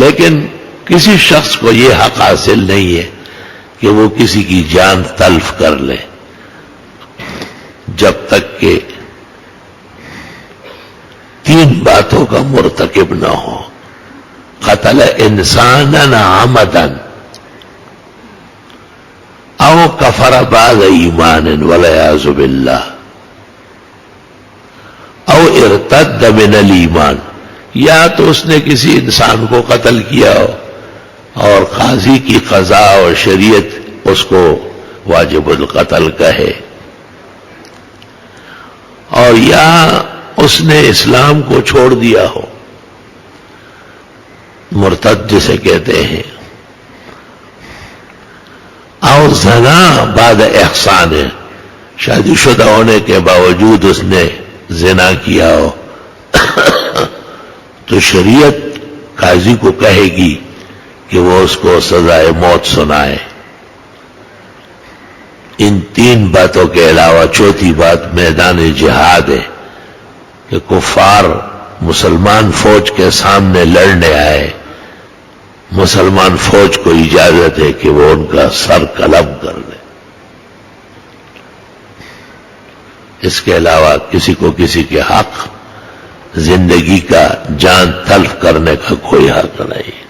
لیکن کسی شخص کو یہ حق حاصل نہیں ہے کہ وہ کسی کی جان تلف کر لے جب تک کہ 3 باتوں کا مرتکب نہ ہو. قتل انسانا عمدا او کفر بعد ایمان والعیاذ باللہ او ارتد من الایمان، یا تو اس نے کسی انسان کو قتل کیا ہو اور قاضی کی قضا اور شریعت اس کو واجب القتل کہے، اور یا اس نے اسلام کو چھوڑ دیا ہو، مرتد جسے کہتے ہیں، اور زنا بعد احسان ہے، شادی شدہ ہونے کے باوجود اس نے زنا کیا ہو تو شریعت قاضی کو کہے گی کہ وہ اس کو سزائے موت سنائے. ان 3 باتوں کے علاوہ چوتھی بات میدان جہاد ہے کہ کفار مسلمان فوج کے سامنے لڑنے آئے، مسلمان فوج کو اجازت ہے کہ وہ ان کا سر قلم کر لے. اس کے علاوہ کسی کو کسی کے حق زندگی کا جان تلف کرنے کا کوئی حق نہیں.